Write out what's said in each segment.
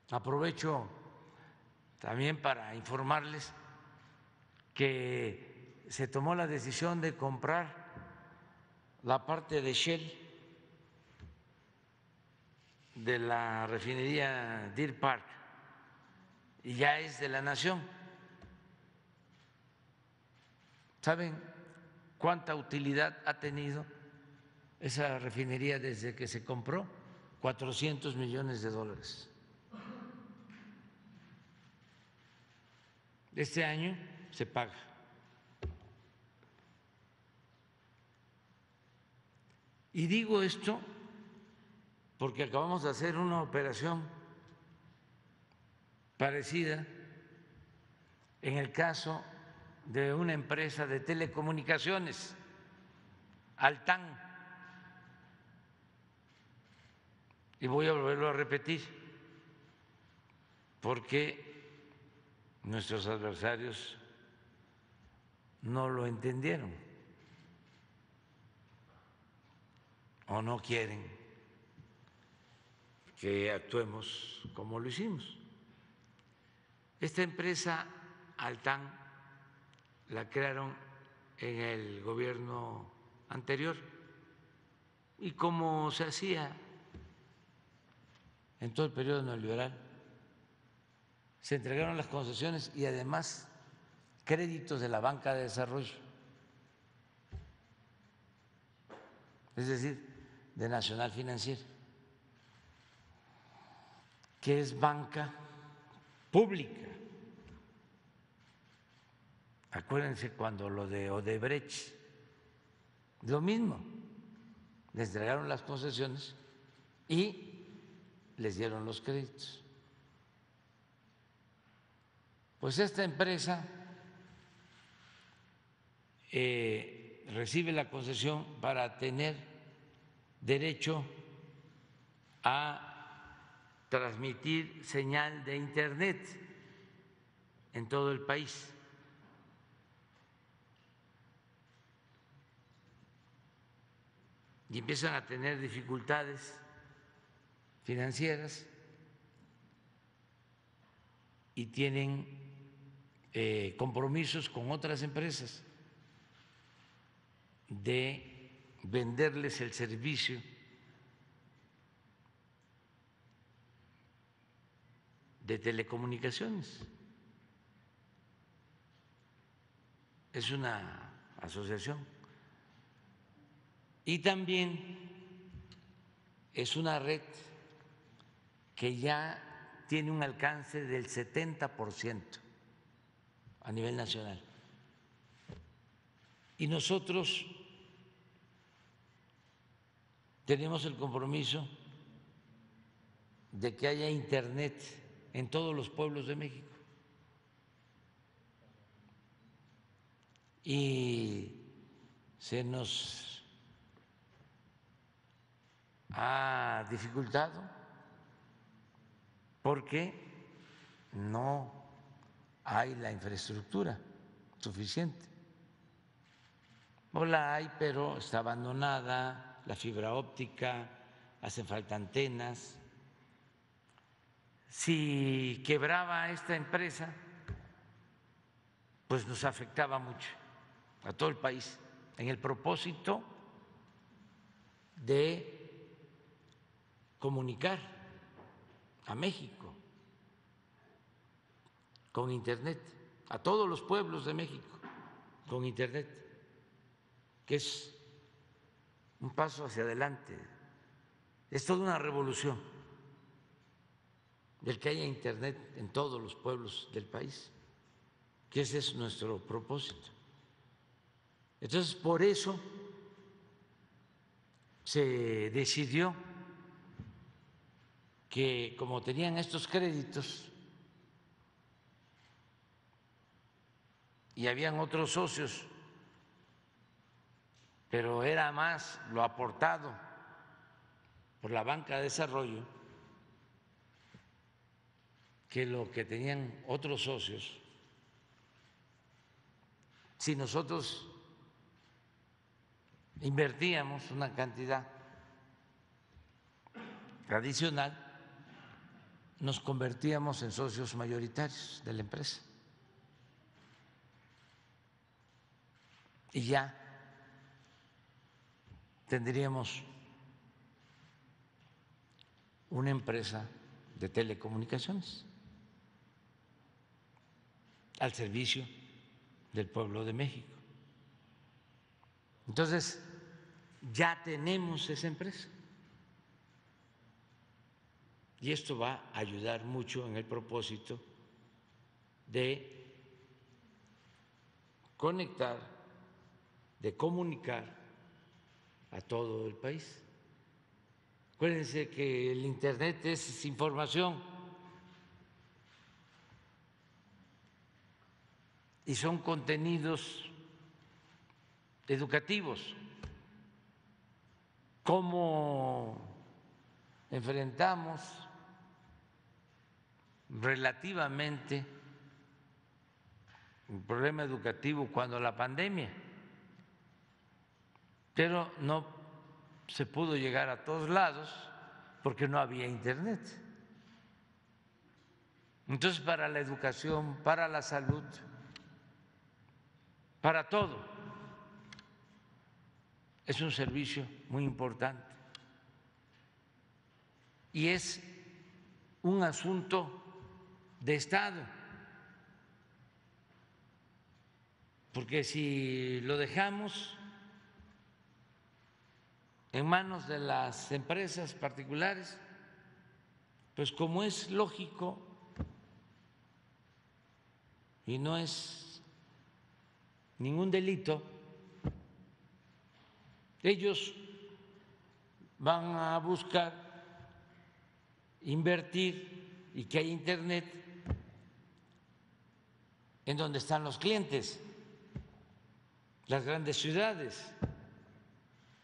Aprovecho también para informarles que se tomó la decisión de comprar la parte de Shell de la refinería Deer Park y ya es de la nación. ¿Saben cuánta utilidad ha tenido esa refinería desde que se compró? 400 millones de dólares. Este año se paga. Y digo esto porque acabamos de hacer una operación parecida en el caso de una empresa de telecomunicaciones, Altán, y voy a volverlo a repetir porque nuestros adversarios no lo entendieron o no quieren que actuemos como lo hicimos. Esta empresa Altán la crearon en el gobierno anterior y como se hacía en todo el periodo neoliberal, se entregaron las concesiones y además créditos de la banca de desarrollo, es decir, de Nacional Financiera, que es banca pública. Acuérdense cuando lo de Odebrecht, lo mismo, les entregaron las concesiones y les dieron los créditos. Pues esta empresa recibe la concesión para tener derecho a transmitir señal de Internet en todo el país. Y empiezan a tener dificultades financieras y tienen compromisos con otras empresas de venderles el servicio de telecomunicaciones. Es una asociación y también es una red que ya tiene un alcance del 70% a nivel nacional. Y nosotros tenemos el compromiso de que haya Internet en todos los pueblos de México. Y se nos ha dificultado porque no hay la infraestructura suficiente. No la hay, pero está abandonada, la fibra óptica, hacen falta antenas. Si quebraba esta empresa, pues nos afectaba mucho a todo el país en el propósito de comunicar a México con Internet, a todos los pueblos de México con Internet, que es un paso hacia adelante, es toda una revolución el que haya Internet en todos los pueblos del país, que ese es nuestro propósito. Entonces, por eso se decidió que, como tenían estos créditos y habían otros socios, pero era más lo aportado por la banca de desarrollo que lo que tenían otros socios, si nosotros invertíamos una cantidad adicional, nos convertíamos en socios mayoritarios de la empresa. Y ya tendríamos una empresa de telecomunicaciones al servicio del pueblo de México. Entonces, ya tenemos esa empresa. Y esto va a ayudar mucho en el propósito de conectar, de comunicar a todo el país. Acuérdense que el Internet es información y son contenidos educativos. ¿Cómo enfrentamos relativamente un problema educativo cuando la pandemia? Pero no se pudo llegar a todos lados porque no había internet. Entonces, para la educación, para la salud, para todo, es un servicio muy importante y es un asunto de Estado, porque si lo dejamos en manos de las empresas particulares, pues como es lógico y no es ningún delito, ellos van a buscar invertir y que haya internet en donde están los clientes, las grandes ciudades,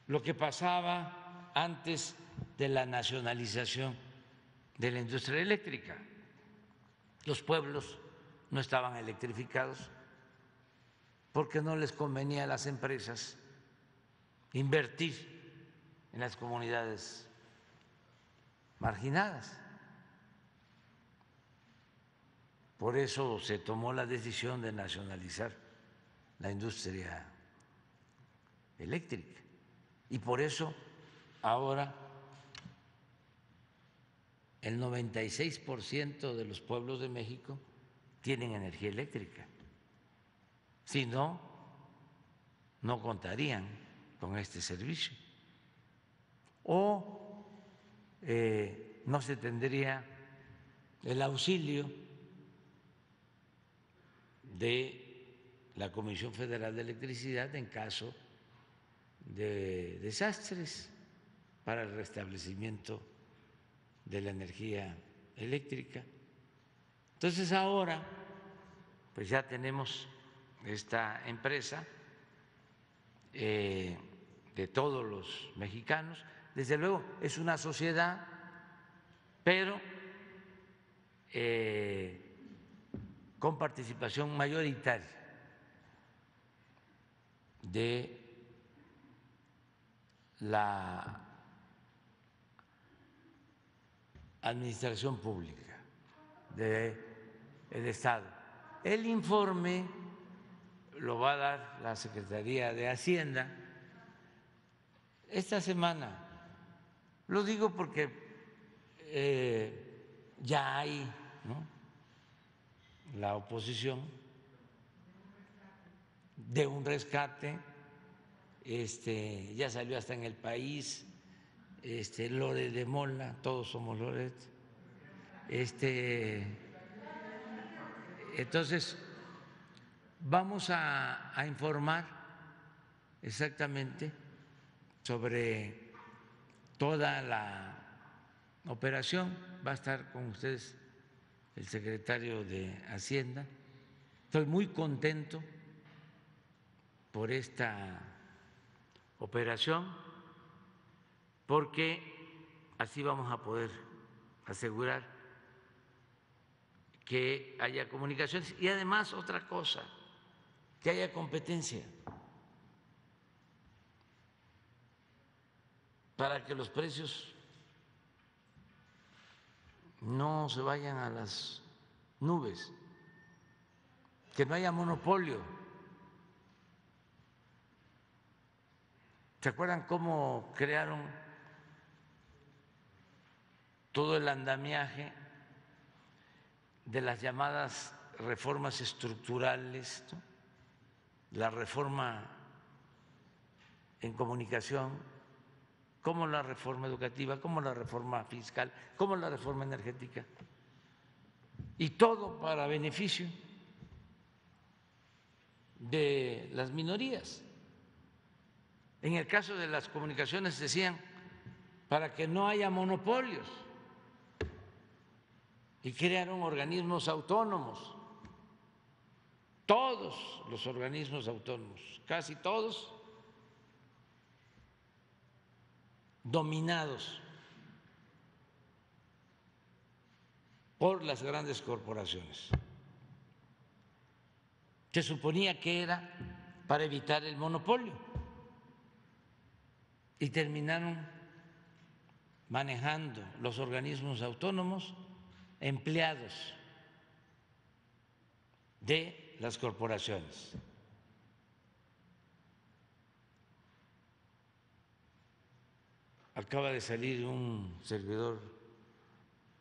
lo que pasaba antes de la nacionalización de la industria eléctrica. Los pueblos no estaban electrificados porque no les convenía a las empresas invertir en las comunidades marginadas. Por eso se tomó la decisión de nacionalizar la industria eléctrica y por eso ahora el 96% de los pueblos de México tienen energía eléctrica. Si no, no contarían con este servicio o no se tendría el auxilio de la Comisión Federal de Electricidad en caso de desastres para el restablecimiento de la energía eléctrica. Entonces ahora pues ya tenemos esta empresa de todos los mexicanos. Desde luego es una sociedad, pero con participación mayoritaria de la administración pública, del Estado. El informe lo va a dar la Secretaría de Hacienda esta semana. Lo digo porque ya hay, ¿no?, la oposición de un rescate, ya salió hasta en El País, Lore de Mola, todos somos Loret, entonces vamos a informar exactamente sobre toda la operación. Va a estar con ustedes el secretario de Hacienda. Estoy muy contento por esta operación porque así vamos a poder asegurar que haya comunicaciones y además otra cosa, que haya competencia para que los precios no se vayan a las nubes, que no haya monopolio. ¿Se acuerdan cómo crearon todo el andamiaje de las llamadas reformas estructurales, ¿no? La reforma en comunicación, como la reforma educativa, como la reforma fiscal, como la reforma energética, y todo para beneficio de las minorías? En el caso de las comunicaciones decían, para que no haya monopolios, y crearon organismos autónomos, todos los organismos autónomos, casi todos dominados por las grandes corporaciones. Se suponía que era para evitar el monopolio y terminaron manejando los organismos autónomos empleados de las corporaciones. Acaba de salir un servidor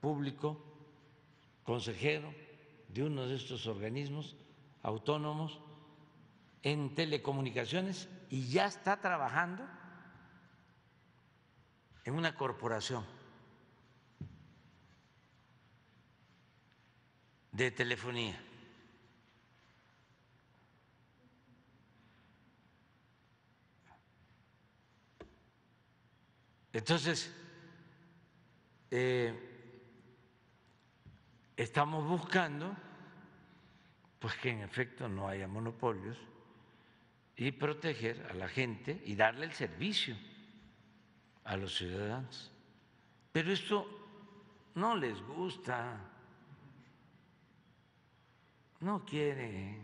público, consejero de uno de estos organismos autónomos en telecomunicaciones, y ya está trabajando en una corporación de telefonía. Entonces, estamos buscando pues que en efecto no haya monopolios y proteger a la gente y darle el servicio a los ciudadanos. Pero esto no les gusta, no quieren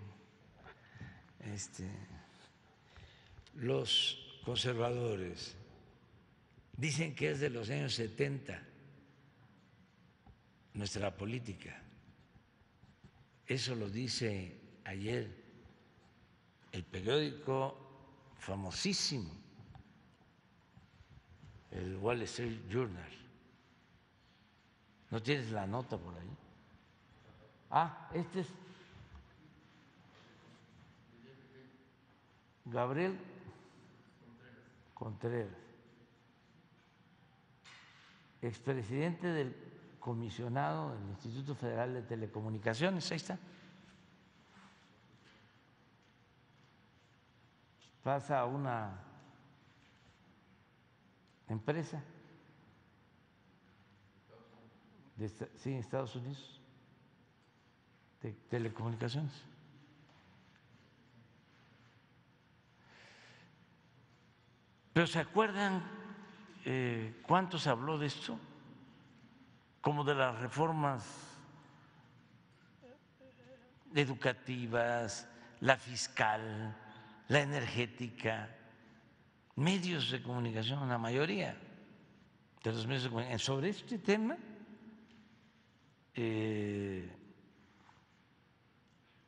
los conservadores. Dicen que es de los años 70 nuestra política. Eso lo dice ayer el periódico famosísimo, el Wall Street Journal. ¿No tienes la nota por ahí? Ah, este es Gabriel Contreras, expresidente del comisionado del Instituto Federal de Telecomunicaciones. Ahí está. Pasa a una empresa en Estados Unidos de telecomunicaciones. Pero ¿se acuerdan cuánto se habló de esto? Como de las reformas educativas, la fiscal, la energética, medios de comunicación, la mayoría de los medios de comunicación. Sobre este tema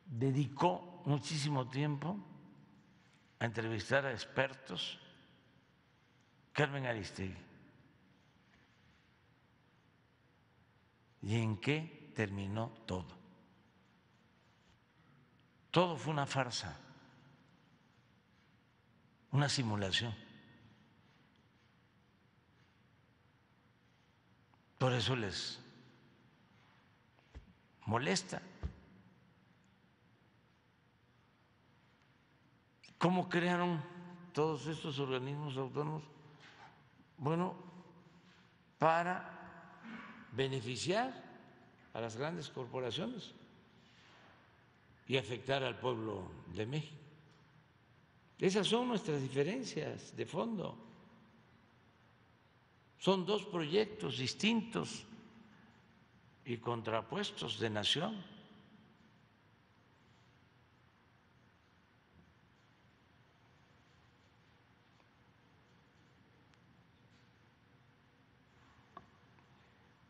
dedicó muchísimo tiempo a entrevistar a expertos Carmen Aristegui. ¿Y en qué terminó todo? Todo fue una farsa, una simulación. Por eso les molesta. ¿Cómo crearon todos estos organismos autónomos? Bueno, para beneficiar a las grandes corporaciones y afectar al pueblo de México. Esas son nuestras diferencias de fondo. Son dos proyectos distintos y contrapuestos de nación.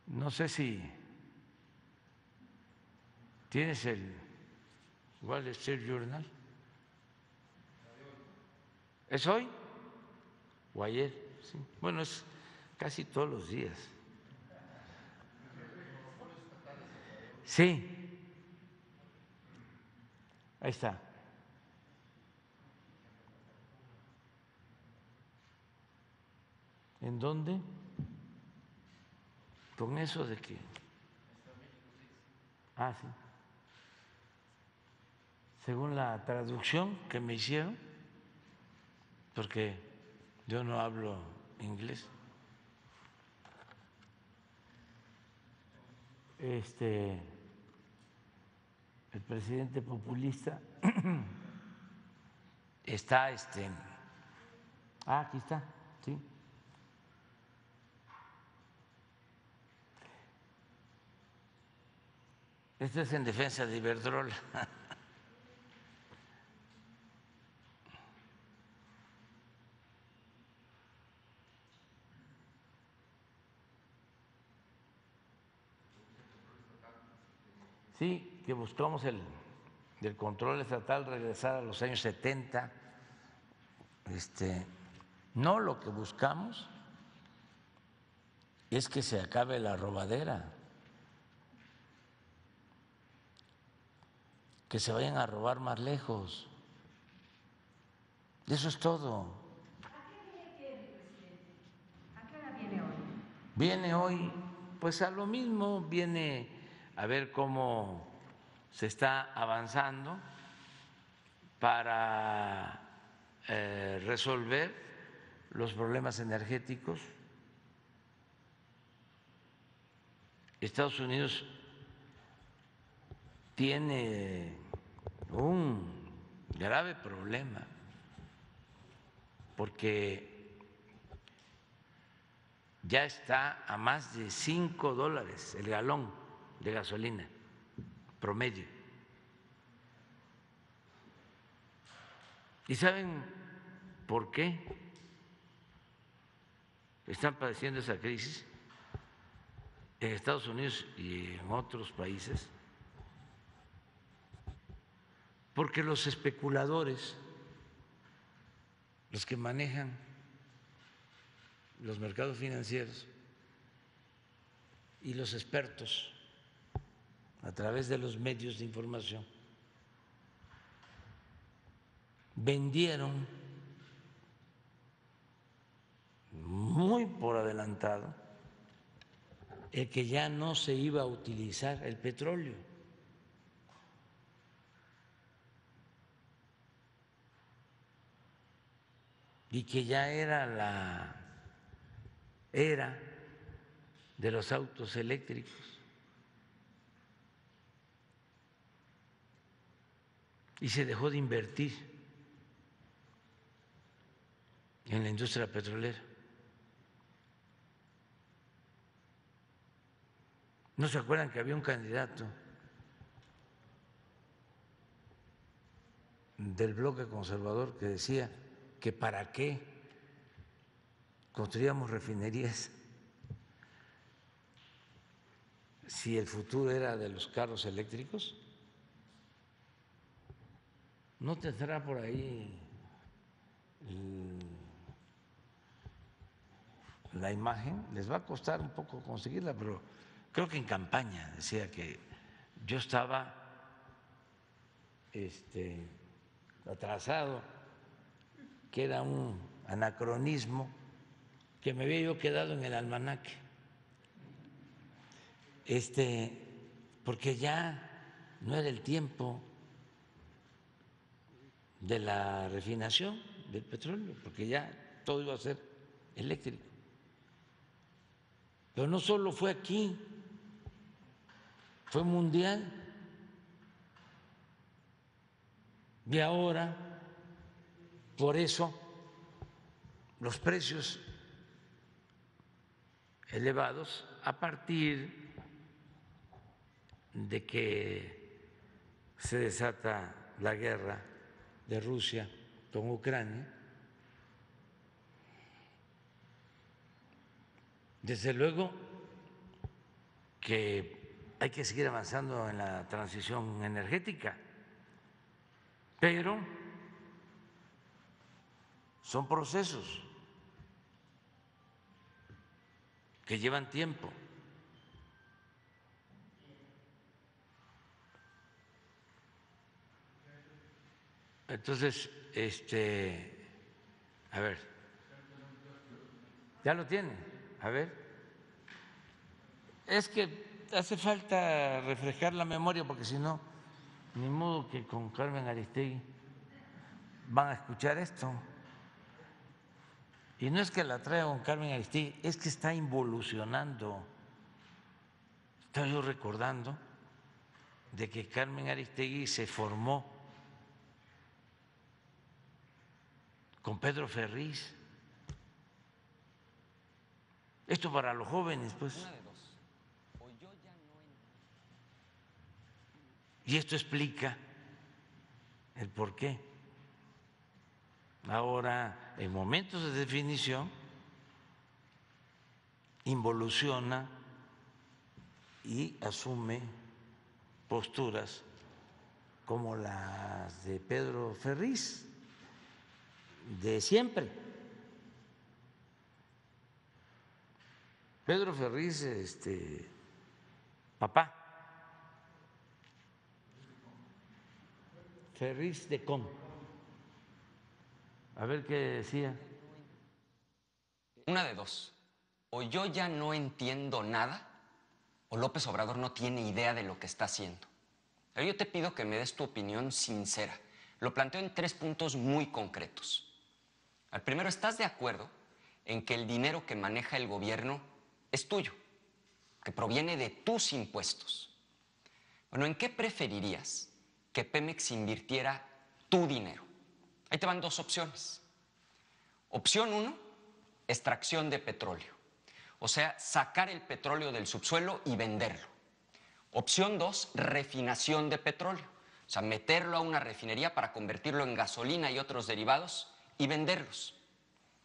No sé si ¿Tienes el Wall Street Journal? ¿Es hoy o ayer? Sí. Bueno, es casi todos los días. Sí, ahí está. ¿En dónde? Con eso de que… Ah, sí. Según la traducción que me hicieron, porque yo no hablo inglés, el presidente populista está aquí está, sí. Esto es en defensa de Iberdrola. Sí, que buscamos el control estatal, regresar a los años 70. No, lo que buscamos es que se acabe la robadera, que se vayan a robar más lejos. Eso es todo. ¿A qué viene, presidente? ¿A qué hora viene hoy? Viene hoy, pues a lo mismo, viene a ver cómo se está avanzando para resolver los problemas energéticos. Estados Unidos tiene un grave problema porque ya está a más de $5 el galón de gasolina promedio. ¿Y saben por qué están padeciendo esa crisis en Estados Unidos y en otros países? Porque los especuladores, los que manejan los mercados financieros y los expertos a través de los medios de información, vendieron muy por adelantado el que ya no se iba a utilizar el petróleo. Y que ya era la era de los autos eléctricos. Y se dejó de invertir en la industria petrolera. ¿No se acuerdan que había un candidato del bloque conservador que decía que para qué construíamos refinerías si el futuro era de los carros eléctricos? ¿No tendrá por ahí la imagen? Les va a costar un poco conseguirla, pero creo que en campaña decía que yo estaba atrasado, que era un anacronismo, que me había yo quedado en el almanaque, porque ya no era el tiempo de la refinación del petróleo, porque ya todo iba a ser eléctrico. Pero no solo fue aquí, fue mundial. Y ahora, por eso, los precios elevados a partir de que se desata la guerra de Rusia con Ucrania. Desde luego que hay que seguir avanzando en la transición energética, pero son procesos que llevan tiempo. Entonces, a ver, ¿ya lo tienen? A ver. Es que hace falta refrescar la memoria porque si no, ni modo que con Carmen Aristegui van a escuchar esto. Y no es que la traiga con Carmen Aristegui, es que está involucionando. Estaba yo recordando de que Carmen Aristegui se formó con Pedro Ferriz. Esto para los jóvenes, pues. Una de dos. O yo ya no Y esto explica el por qué. Ahora, en momentos de definición, involuciona y asume posturas como las de Pedro Ferriz, de siempre. Pedro Ferriz, papá, Ferriz de Con. A ver qué decía. Una de dos. O yo ya no entiendo nada, o López Obrador no tiene idea de lo que está haciendo. Pero yo te pido que me des tu opinión sincera. Lo planteo en 3 puntos muy concretos. Al primero, ¿estás de acuerdo en que el dinero que maneja el gobierno es tuyo, que proviene de tus impuestos? Bueno, ¿en qué preferirías que Pemex invirtiera tu dinero? Ahí te van 2 opciones. Opción 1, extracción de petróleo. O sea, sacar el petróleo del subsuelo y venderlo. Opción 2, refinación de petróleo. O sea, meterlo a una refinería para convertirlo en gasolina y otros derivados y venderlos.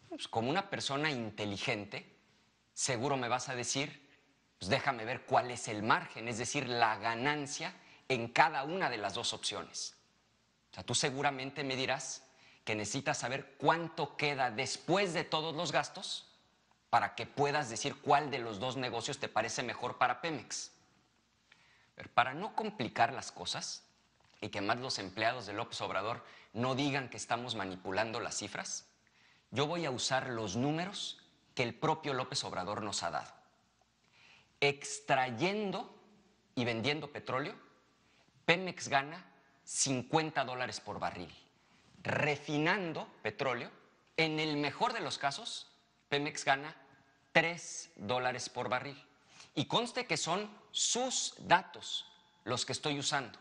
Pues como una persona inteligente, seguro me vas a decir, pues déjame ver cuál es el margen, es decir, la ganancia en cada una de las 2 opciones. O sea, tú seguramente me dirás que necesitas saber cuánto queda después de todos los gastos para que puedas decir cuál de los 2 negocios te parece mejor para Pemex. Pero para no complicar las cosas y que más los empleados de López Obrador no digan que estamos manipulando las cifras, yo voy a usar los números que el propio López Obrador nos ha dado. Extrayendo y vendiendo petróleo, Pemex gana $50 por barril. Refinando petróleo, en el mejor de los casos, Pemex gana $3 por barril. Y conste que son sus datos los que estoy usando.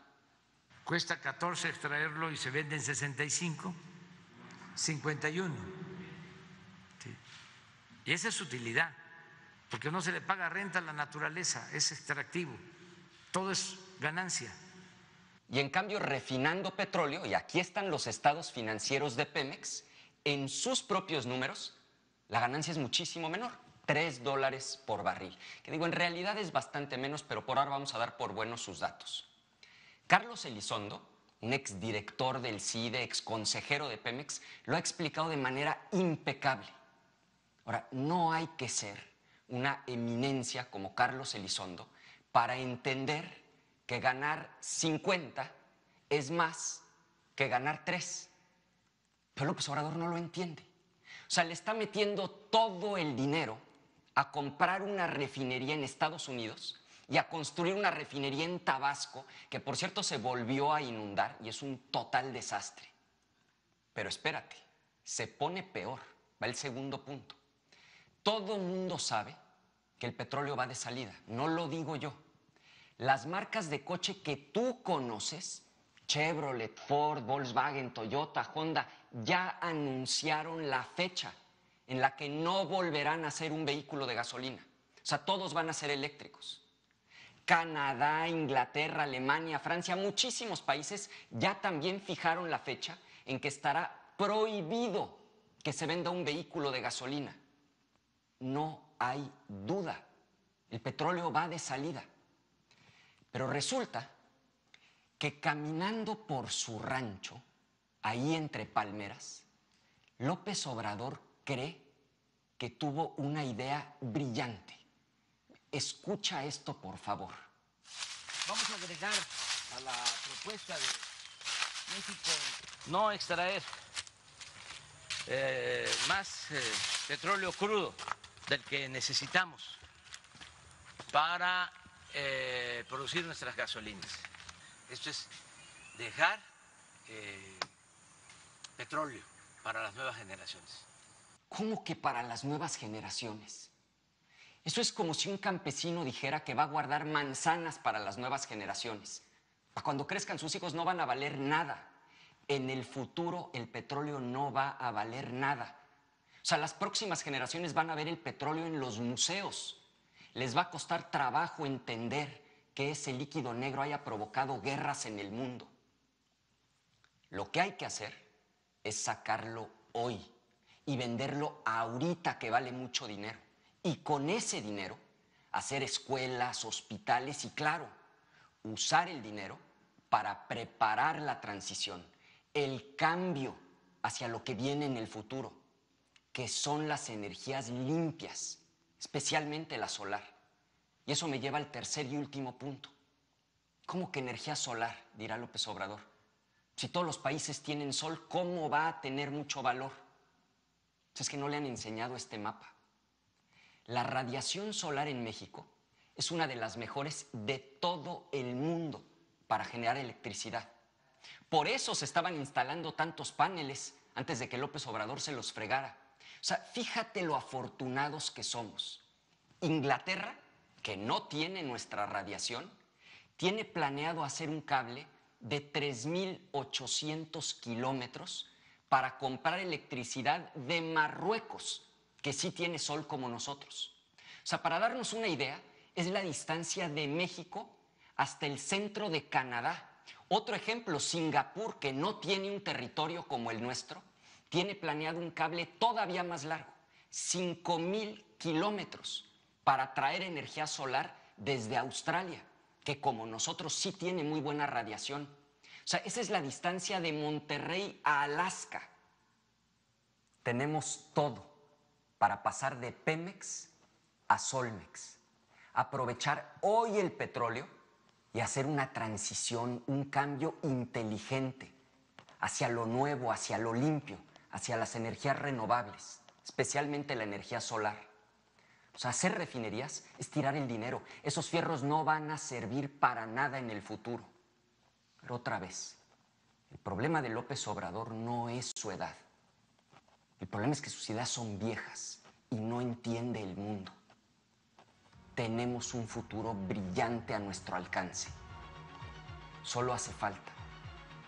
Cuesta 14 extraerlo y se vende en 65, 51. Sí. Y esa es su utilidad, porque no se le paga renta a la naturaleza, es extractivo, todo es ganancia. Y en cambio, refinando petróleo, y aquí están los estados financieros de Pemex, en sus propios números, la ganancia es muchísimo menor, $3 por barril. Que digo, en realidad es bastante menos, pero por ahora vamos a dar por buenos sus datos. Carlos Elizondo, un exdirector del CIDE, exconsejero de Pemex, lo ha explicado de manera impecable. Ahora, no hay que ser una eminencia como Carlos Elizondo para entender que ganar 50 es más que ganar 3. Pero López Obrador no lo entiende. O sea, le está metiendo todo el dinero a comprar una refinería en Estados Unidos y a construir una refinería en Tabasco, que por cierto se volvió a inundar y es un total desastre. Pero espérate, se pone peor. Va el segundo punto. Todo mundo sabe que el petróleo va de salida, no lo digo yo. Las marcas de coche que tú conoces, Chevrolet, Ford, Volkswagen, Toyota, Honda, ya anunciaron la fecha en la que no volverán a ser un vehículo de gasolina. O sea, todos van a ser eléctricos. Canadá, Inglaterra, Alemania, Francia, muchísimos países ya también fijaron la fecha en que estará prohibido que se venda un vehículo de gasolina. No hay duda, el petróleo va de salida. Pero resulta que caminando por su rancho, ahí entre palmeras, López Obrador cree que tuvo una idea brillante. Escucha esto, por favor. Vamos a agregar a la propuesta de México no extraer más petróleo crudo del que necesitamos para producir nuestras gasolinas. Esto es dejar petróleo para las nuevas generaciones. ¿Cómo que para las nuevas generaciones? Eso es como si un campesino dijera que va a guardar manzanas para las nuevas generaciones. Para cuando crezcan sus hijos no van a valer nada. En el futuro el petróleo no va a valer nada. O sea, las próximas generaciones van a ver el petróleo en los museos. Les va a costar trabajo entender que ese líquido negro haya provocado guerras en el mundo. Lo que hay que hacer es sacarlo hoy y venderlo ahorita, que vale mucho dinero. Y con ese dinero hacer escuelas, hospitales y, claro, usar el dinero para preparar la transición, el cambio hacia lo que viene en el futuro, que son las energías limpias, especialmente la solar. Y eso me lleva al tercer y último punto. ¿Cómo que energía solar?, dirá López Obrador. Si todos los países tienen sol, ¿cómo va a tener mucho valor? Es que no le han enseñado este mapa. La radiación solar en México es una de las mejores de todo el mundo para generar electricidad. Por eso se estaban instalando tantos paneles antes de que López Obrador se los fregara. O sea, fíjate lo afortunados que somos. Inglaterra, que no tiene nuestra radiación, tiene planeado hacer un cable de 3,800 kilómetros para comprar electricidad de Marruecos, que sí tiene sol como nosotros. O sea, para darnos una idea, es la distancia de México hasta el centro de Canadá. Otro ejemplo, Singapur, que no tiene un territorio como el nuestro, tiene planeado un cable todavía más largo, 5,000 kilómetros, para traer energía solar desde Australia, que como nosotros sí tiene muy buena radiación. O sea, esa es la distancia de Monterrey a Alaska. Tenemos todo para pasar de Pemex a Solmex, aprovechar hoy el petróleo y hacer una transición, un cambio inteligente hacia lo nuevo, hacia lo limpio, hacia las energías renovables, especialmente la energía solar. O sea, hacer refinerías es tirar el dinero. Esos fierros no van a servir para nada en el futuro. Pero otra vez, el problema de López Obrador no es su edad. El problema es que sus ideas son viejas y no entiende el mundo. Tenemos un futuro brillante a nuestro alcance. Solo hace falta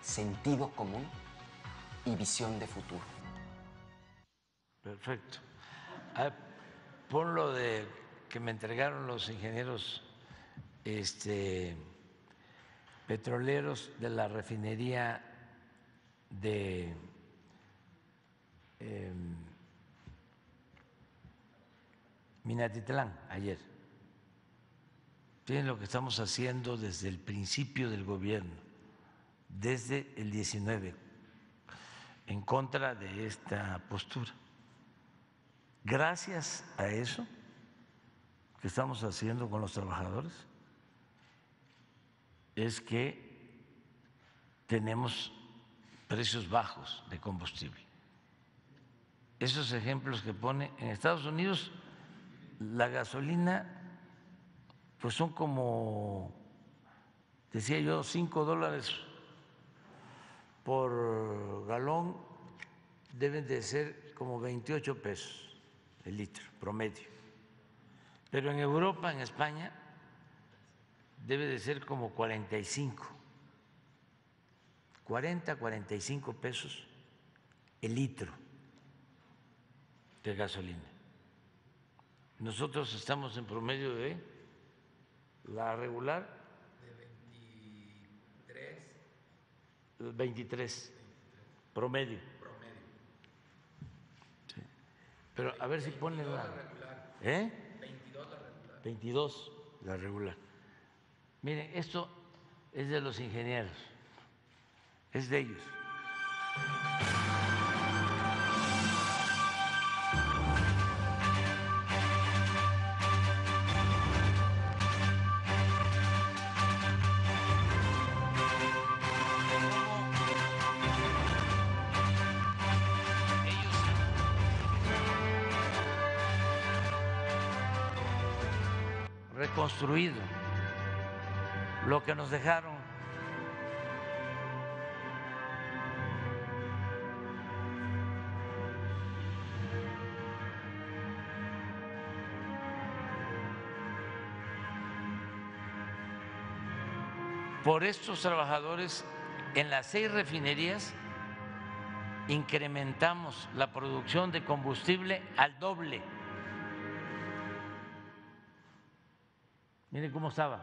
sentido común y visión de futuro. Perfecto. Por lo de que me entregaron los ingenieros petroleros de la refinería de Minatitlán ayer. Miren lo que estamos haciendo desde el principio del gobierno, desde el 19, en contra de esta postura. Gracias a eso que estamos haciendo con los trabajadores, es que tenemos precios bajos de combustible. Esos ejemplos que pone en Estados Unidos, la gasolina, pues son como, decía yo, $5 por galón, deben de ser como 28 pesos el litro promedio. Pero en Europa, en España, debe de ser como 40, 45 pesos el litro de gasolina. Nosotros estamos en promedio de la regular de 23 promedio. Sí. Pero a ver si ponen la 22 la regular. 22 la regular. Miren, esto es de los ingenieros, es de ellos. Reconstruido lo que nos dejaron. Por estos trabajadores, en las 6 refinerías incrementamos la producción de combustible al doble. Miren cómo estaba.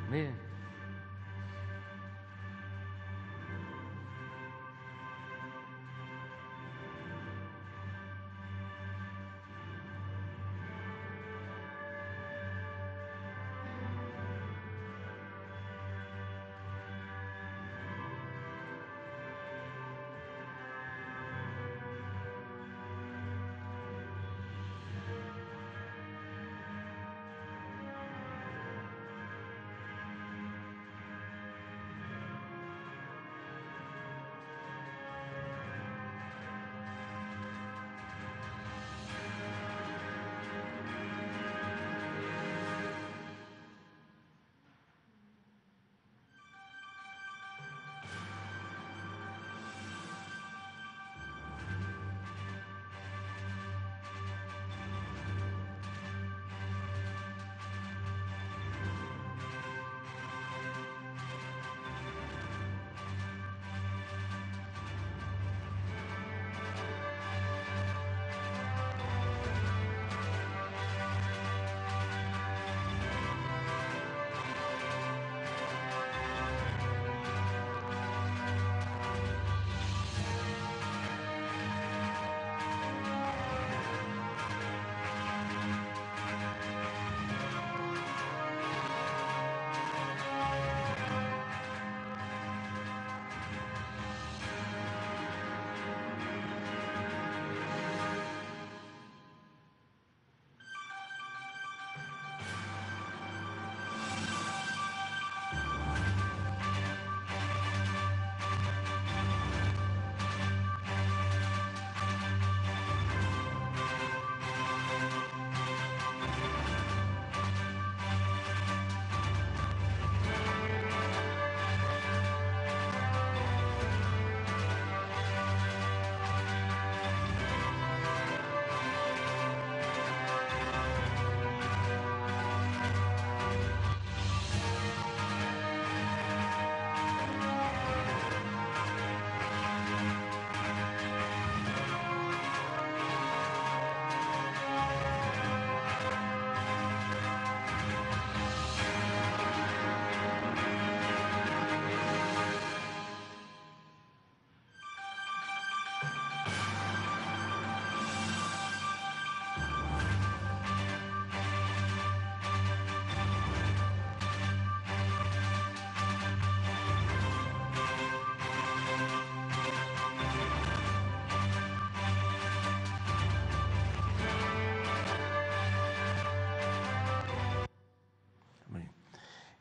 Miren.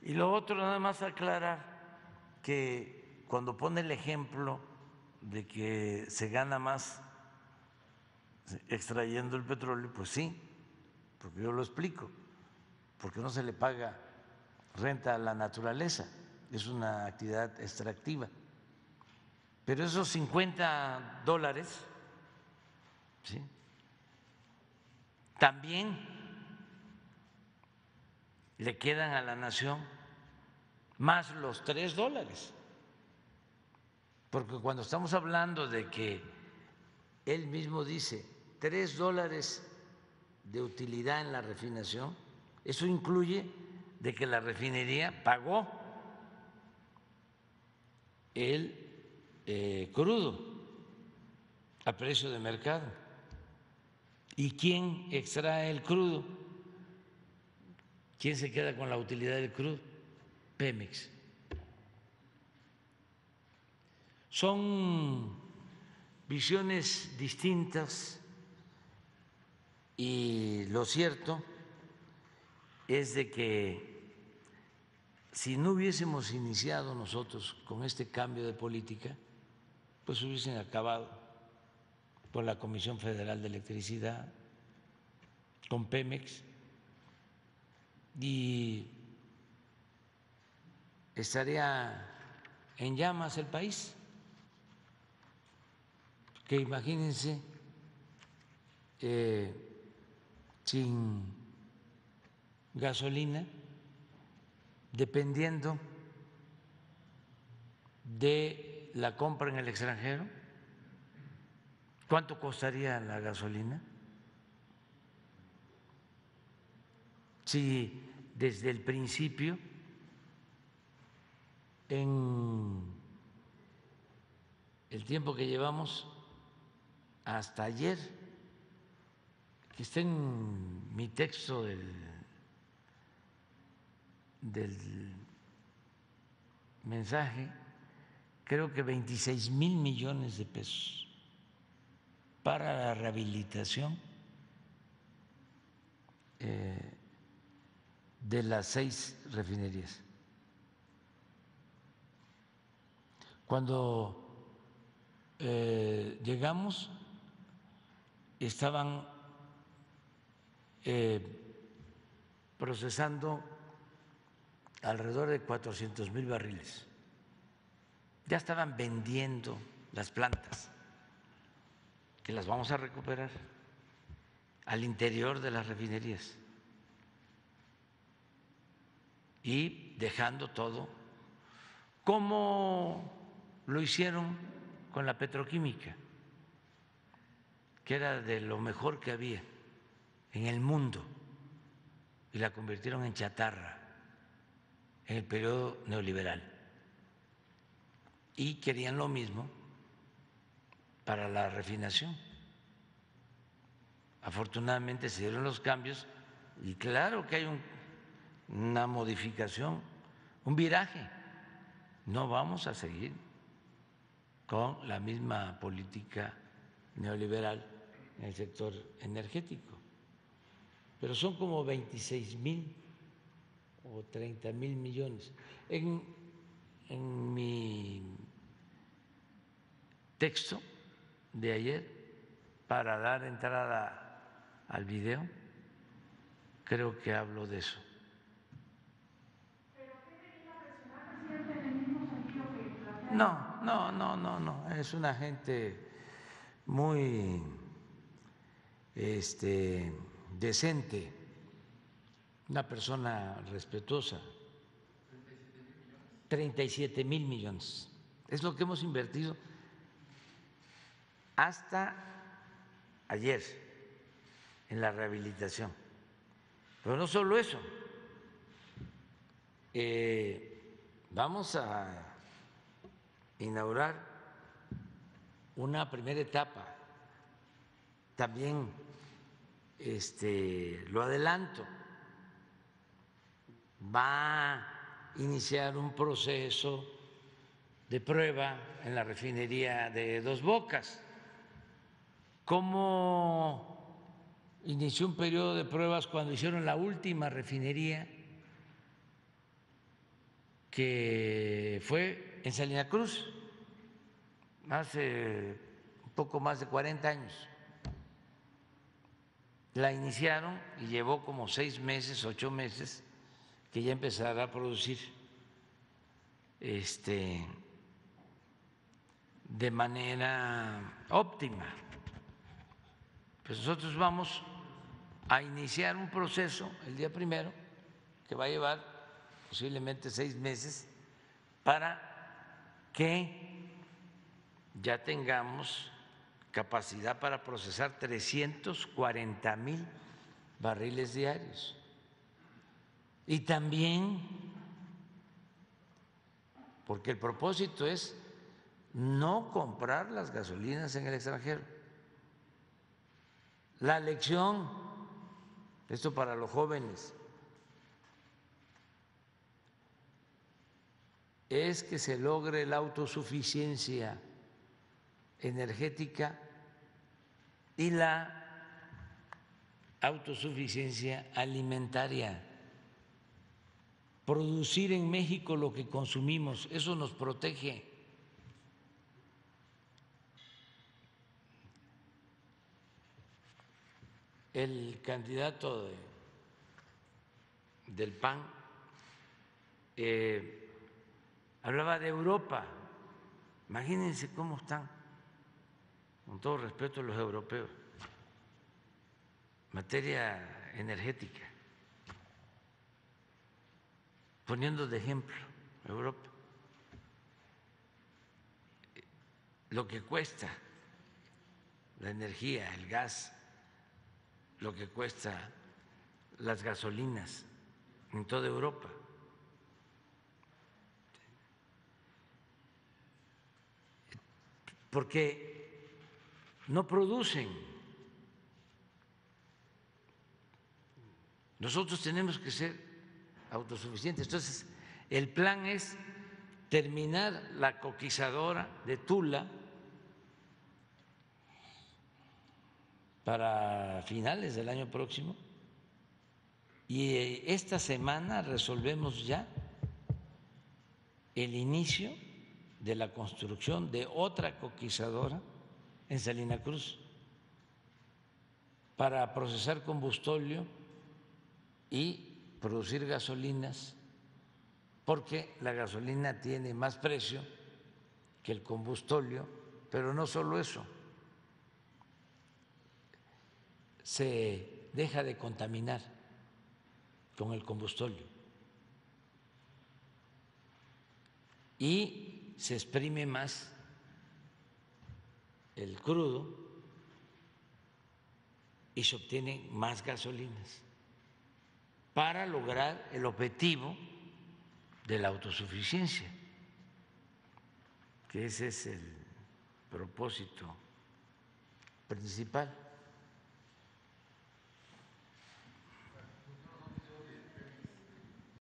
Y lo otro, nada más aclarar que cuando pone el ejemplo de que se gana más extrayendo el petróleo, pues sí, porque yo lo explico, porque no se le paga renta a la naturaleza, es una actividad extractiva. Pero esos $50, ¿sí?, también le quedan a la nación más los $3, porque cuando estamos hablando de que él mismo dice $3 de utilidad en la refinación, eso incluye de que la refinería pagó el crudo, a precio de mercado. ¿Y quién extrae el crudo? ¿Quién se queda con la utilidad del crudo? Pemex. Son visiones distintas y lo cierto es de que si no hubiésemos iniciado nosotros con este cambio de política, pues hubiesen acabado con la Comisión Federal de Electricidad, con Pemex, y estaría en llamas el país. Que imagínense sin gasolina, dependiendo de la compra en el extranjero. ¿Cuánto costaría la gasolina? Si desde el principio, en el tiempo que llevamos hasta ayer, que está en mi texto del mensaje, creo que 26,000 millones de pesos para la rehabilitación de las 6 refinerías. Cuando llegamos, estaban procesando alrededor de 400,000 barriles. Ya estaban vendiendo las plantas, que las vamos a recuperar al interior de las refinerías y dejando todo como lo hicieron con la petroquímica, que era de lo mejor que había en el mundo, y la convirtieron en chatarra en el periodo neoliberal. Y querían lo mismo para la refinación. Afortunadamente se dieron los cambios y claro que hay una modificación, un viraje. No vamos a seguir con la misma política neoliberal en el sector energético, pero son como 26,000 o 30,000 millones. En mi texto de ayer, para dar entrada al video, creo que hablo de eso. ¿Pero qué medida presionar, presidente, en el mismo sentido que plantea? No, es una gente muy decente, una persona respetuosa. 37,000 millones. Es lo que hemos invertido hasta ayer en la rehabilitación. Pero no solo eso, vamos a inaugurar una primera etapa. También lo adelanto, va a iniciar un proceso de prueba en la refinería de Dos Bocas. ¿Cómo inició un periodo de pruebas cuando hicieron la última refinería, que fue en Salina Cruz, hace un poco más de 40 años? La iniciaron y llevó como 6 meses, 8 meses que ya empezara a producir de manera óptima. Pues nosotros vamos a iniciar un proceso el día 1 que va a llevar posiblemente 6 meses para que ya tengamos capacidad para procesar 340,000 barriles diarios. Y también, porque el propósito es no comprar las gasolinas en el extranjero, La lección, esto para los jóvenes, es que se logre la autosuficiencia energética y la autosuficiencia alimentaria. Producir en México lo que consumimos, eso nos protege. El candidato del PAN hablaba de Europa. Imagínense cómo están, con todo respeto, los europeos en materia energética, poniendo de ejemplo Europa, lo que cuesta la energía, el gas, lo que cuesta las gasolinas en toda Europa. Porque no producen. Nosotros tenemos que ser autosuficientes. Entonces, el plan es terminar la coquizadora de Tula para finales del año próximo y esta semana resolvemos ya el inicio de la construcción de otra coquizadora en Salina Cruz para procesar combustóleo y producir gasolinas, porque la gasolina tiene más precio que el combustóleo, pero no solo eso, se deja de contaminar con el combustóleo y se exprime más el crudo y se obtienen más gasolinas para lograr el objetivo de la autosuficiencia, que ese es el propósito principal.